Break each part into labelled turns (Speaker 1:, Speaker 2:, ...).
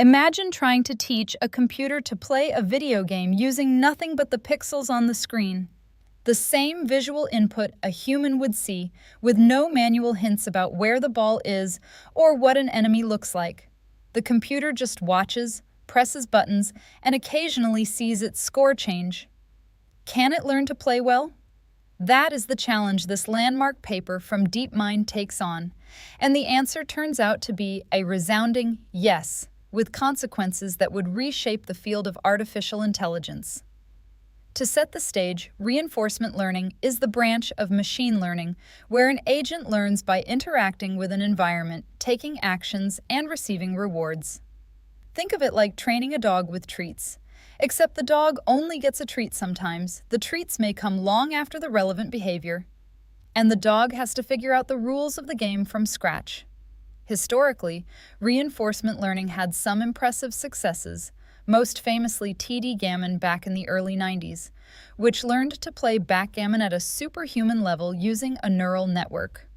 Speaker 1: Imagine trying to teach a computer to play a video game using nothing but the pixels on the screen. The same visual input a human would see, with no manual hints about where the ball is or what an enemy looks like. The computer just watches, presses buttons, and occasionally sees its score change. Can it learn to play well? That is the challenge this landmark paper from DeepMind takes on, and the answer turns out to be a resounding yes, with consequences that would reshape the field of artificial intelligence. To set the stage, reinforcement learning is the branch of machine learning where an agent learns by interacting with an environment, taking actions, and receiving rewards. Think of it like training a dog with treats. Except the dog only gets a treat sometimes. The treats may come long after the relevant behavior, and the dog has to figure out the rules of the game from scratch. Historically, reinforcement learning had some impressive successes, most famously TD Gammon back in the early 90s, which learned to play backgammon at a superhuman level using a neural network.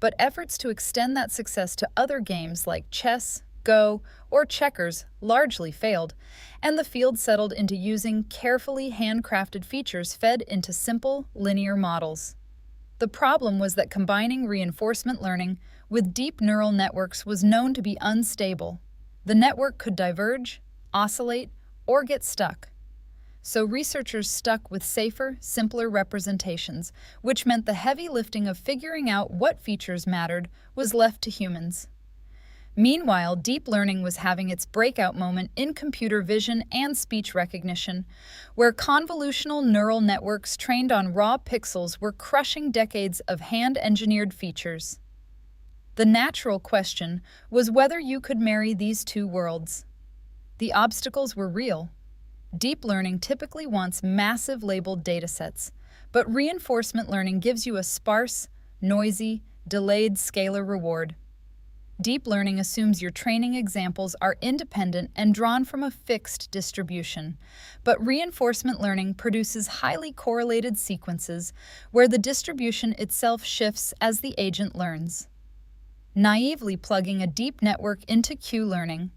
Speaker 1: But efforts to extend that success to other games like chess, Go, or checkers largely failed, and the field settled into using carefully handcrafted features fed into simple, linear models. The problem was that combining reinforcement learning with deep neural networks was known to be unstable. The network could diverge, oscillate, or get stuck. So researchers stuck with safer, simpler representations, which meant the heavy lifting of figuring out what features mattered was left to humans. Meanwhile, deep learning was having its breakout moment in computer vision and speech recognition, where convolutional neural networks trained on raw pixels were crushing decades of hand-engineered features. The natural question was whether you could marry these two worlds. The obstacles were real. Deep learning typically wants massive labeled datasets, but reinforcement learning gives you a sparse, noisy, delayed scalar reward. Deep learning assumes your training examples are independent and drawn from a fixed distribution, but reinforcement learning produces highly correlated sequences where the distribution itself shifts as the agent learns. Naively plugging a deep network into Q-learning,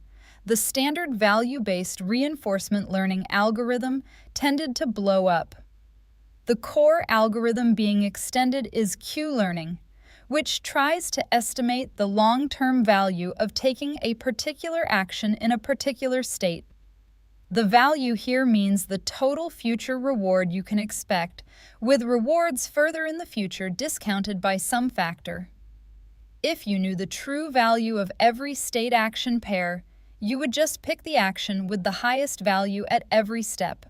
Speaker 1: the standard value-based reinforcement learning algorithm tended to blow up. The core algorithm being extended is Q-learning, which tries to estimate the long-term value of taking a particular action in a particular state. The value here means the total future reward you can expect, with rewards further in the future discounted by some factor. If you knew the true value of every state-action pair, you would just pick the action with the highest value at every step.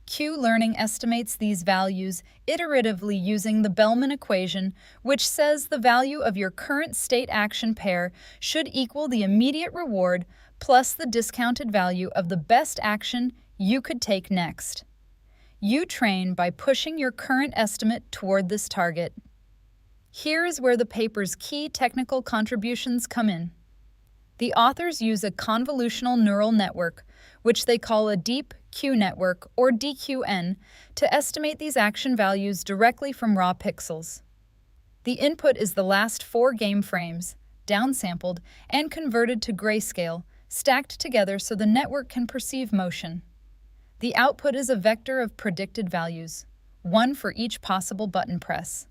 Speaker 1: Q-learning estimates these values iteratively using the Bellman equation, which says the value of your current state-action pair should equal the immediate reward plus the discounted value of the best action you could take next. You train by pushing your current estimate toward this target. Here is where the paper's key technical contributions come in. The authors use a convolutional neural network, which they call a deep Q network, or DQN, to estimate these action values directly from raw pixels. The input is the last 4 game frames, downsampled and converted to grayscale, stacked together so the network can perceive motion. The output is a vector of predicted values, one for each possible button press.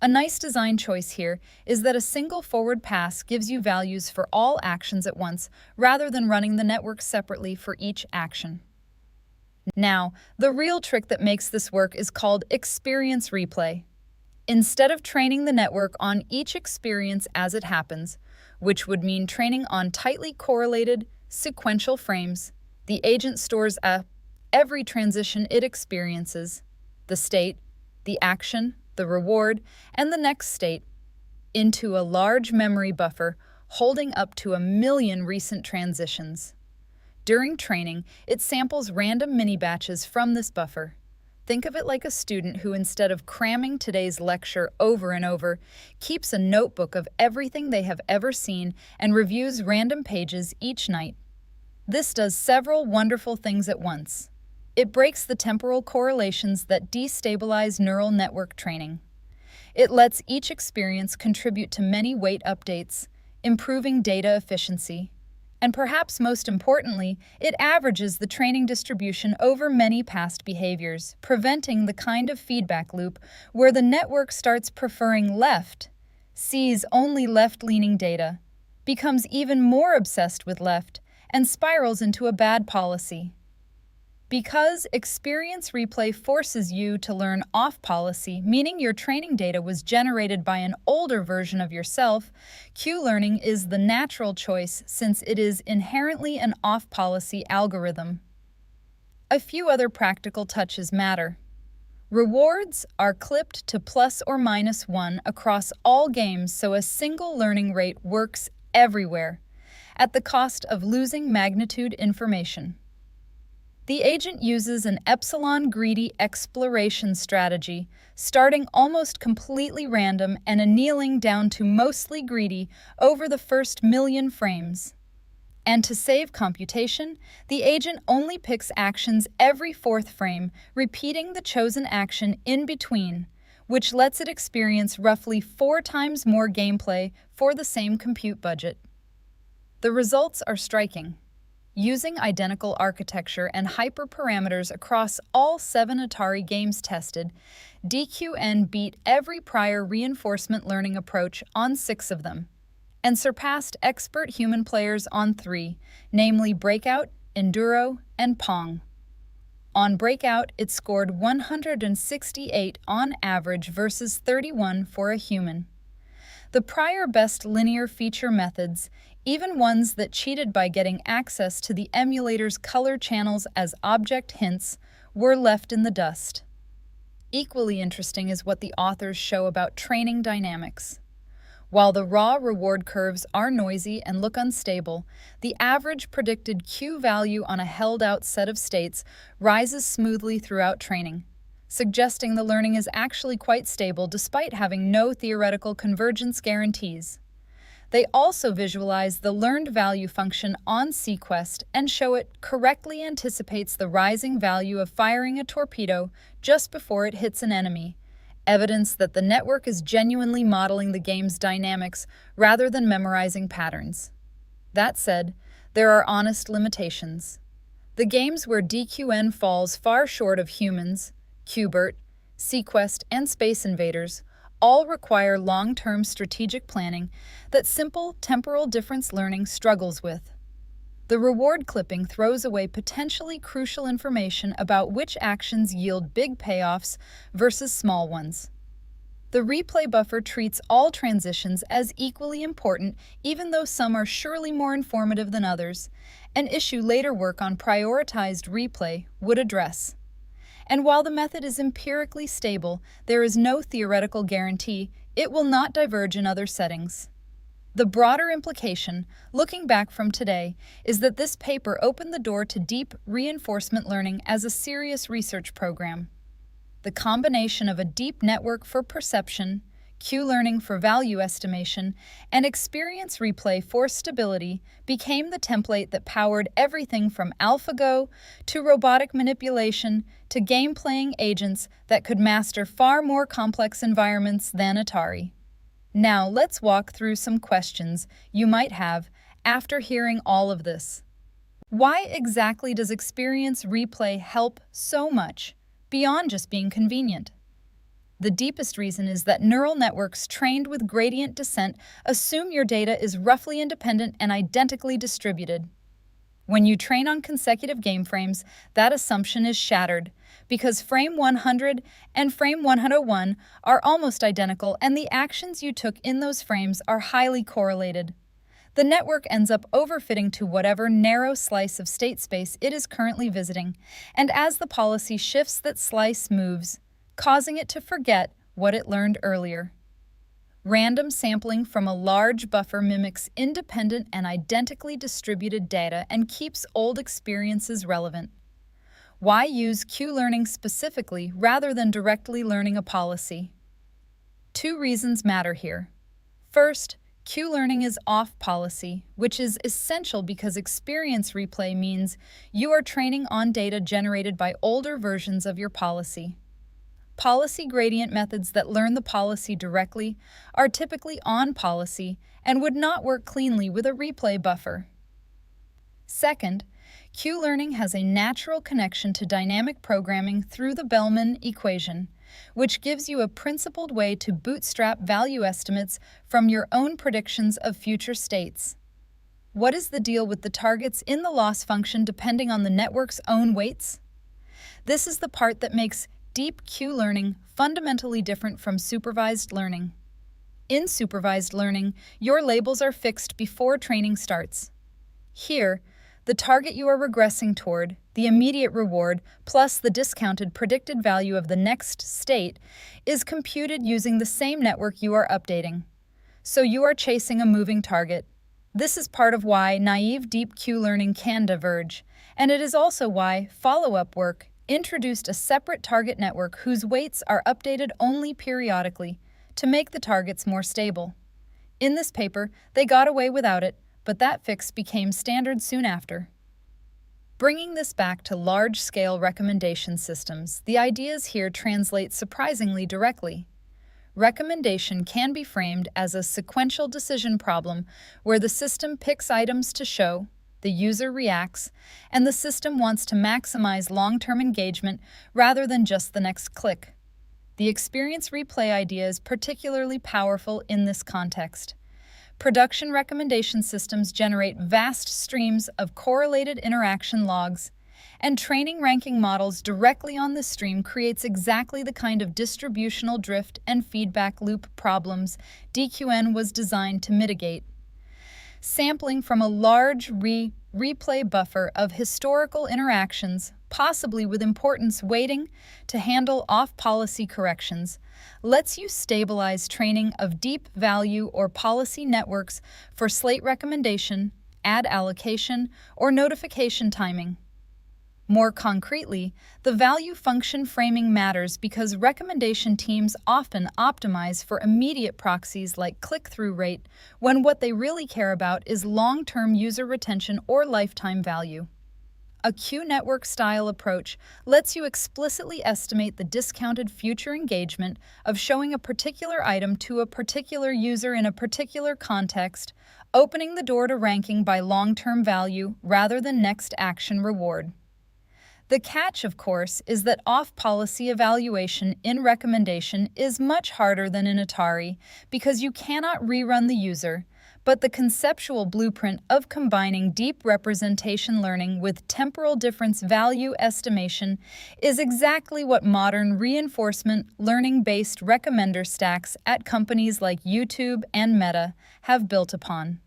Speaker 1: A nice design choice here is that a single forward pass gives you values for all actions at once, rather than running the network separately for each action. Now, the real trick that makes this work is called experience replay. Instead of training the network on each experience as it happens, which would mean training on tightly correlated, sequential frames, the agent stores every transition it experiences, the state, the action, the reward, and the next state, into a large memory buffer holding up to 1 million recent transitions. During training, it samples random mini-batches from this buffer. Think of it like a student who, instead of cramming today's lecture over and over, keeps a notebook of everything they have ever seen and reviews random pages each night. This does several wonderful things at once. It breaks the temporal correlations that destabilize neural network training. It lets each experience contribute to many weight updates, improving data efficiency. And perhaps most importantly, it averages the training distribution over many past behaviors, preventing the kind of feedback loop where the network starts preferring left, sees only left-leaning data, becomes even more obsessed with left, and spirals into a bad policy. Because experience replay forces you to learn off policy, meaning your training data was generated by an older version of yourself, Q-learning is the natural choice since it is inherently an off-policy algorithm. A few other practical touches matter. Rewards are clipped to plus or minus 1 across all games so a single learning rate works everywhere, at the cost of losing magnitude information. The agent uses an epsilon-greedy exploration strategy, starting almost completely random and annealing down to mostly greedy over the first million frames. And to save computation, the agent only picks actions every fourth frame, repeating the chosen action in between, which lets it experience roughly 4 times more gameplay for the same compute budget. The results are striking. Using identical architecture and hyperparameters across all 7 Atari games tested, DQN beat every prior reinforcement learning approach on 6 of them, and surpassed expert human players on 3, namely Breakout, Enduro, and Pong. On Breakout, it scored 168 on average versus 31 for a human. The prior best linear feature methods, even ones that cheated by getting access to the emulator's color channels as object hints, were left in the dust. Equally interesting is what the authors show about training dynamics. While the raw reward curves are noisy and look unstable, the average predicted Q value on a held-out set of states rises smoothly throughout training, suggesting the learning is actually quite stable despite having no theoretical convergence guarantees. They also visualize the learned value function on sequest and show it correctly anticipates the rising value of firing a torpedo just before it hits an enemy, evidence that the network is genuinely modeling the game's dynamics rather than memorizing patterns. That said, there are honest limitations. The games where DQN falls far short of humans, Qbert, sequest, and Space Invaders all require long-term strategic planning that simple temporal difference learning struggles with. The reward clipping throws away potentially crucial information about which actions yield big payoffs versus small ones. The replay buffer treats all transitions as equally important, even though some are surely more informative than others, an issue later work on prioritized replay would address. And while the method is empirically stable, there is no theoretical guarantee it will not diverge in other settings. The broader implication, looking back from today, is that this paper opened the door to deep reinforcement learning as a serious research program. The combination of a deep network for perception, Q-learning for value estimation, and experience replay for stability became the template that powered everything from AlphaGo to robotic manipulation to game-playing agents that could master far more complex environments than Atari. Now let's walk through some questions you might have after hearing all of this. Why exactly does experience replay help so much, beyond just being convenient? The deepest reason is that neural networks trained with gradient descent assume your data is roughly independent and identically distributed. When you train on consecutive game frames, that assumption is shattered, because frame 100 and frame 101 are almost identical and the actions you took in those frames are highly correlated. The network ends up overfitting to whatever narrow slice of state space it is currently visiting, and as the policy shifts, that slice moves, causing it to forget what it learned earlier. Random sampling from a large buffer mimics independent and identically distributed data and keeps old experiences relevant. Why use Q-learning specifically rather than directly learning a policy? 2 reasons matter here. First, Q-learning is off-policy, which is essential because experience replay means you are training on data generated by older versions of your policy. Policy gradient methods that learn the policy directly are typically on policy and would not work cleanly with a replay buffer. Second, Q-learning has a natural connection to dynamic programming through the Bellman equation, which gives you a principled way to bootstrap value estimates from your own predictions of future states. What is the deal with the targets in the loss function depending on the network's own weights? This is the part that makes deep Q-learning fundamentally different from supervised learning. In supervised learning, your labels are fixed before training starts. Here, the target you are regressing toward, the immediate reward, plus the discounted predicted value of the next state, is computed using the same network you are updating. So you are chasing a moving target. This is part of why naive deep Q-learning can diverge, and it is also why follow-up work introduced a separate target network whose weights are updated only periodically to make the targets more stable. In this paper, they got away without it, but that fix became standard soon after. Bringing this back to large-scale recommendation systems, the ideas here translate surprisingly directly. Recommendation can be framed as a sequential decision problem where the system picks items to show, the user reacts, and the system wants to maximize long-term engagement rather than just the next click. The experience replay idea is particularly powerful in this context. Production recommendation systems generate vast streams of correlated interaction logs, and training ranking models directly on this stream creates exactly the kind of distributional drift and feedback loop problems DQN was designed to mitigate. Sampling from a large replay buffer of historical interactions, possibly with importance weighting to handle off-policy corrections, lets you stabilize training of deep value or policy networks for slate recommendation, ad allocation, or notification timing. More concretely, the value function framing matters because recommendation teams often optimize for immediate proxies like click-through rate when what they really care about is long-term user retention or lifetime value. A Q-network style approach lets you explicitly estimate the discounted future engagement of showing a particular item to a particular user in a particular context, opening the door to ranking by long-term value rather than next action reward. The catch, of course, is that off-policy evaluation in recommendation is much harder than in Atari because you cannot rerun the user, but the conceptual blueprint of combining deep representation learning with temporal difference value estimation is exactly what modern reinforcement learning-based recommender stacks at companies like YouTube and Meta have built upon.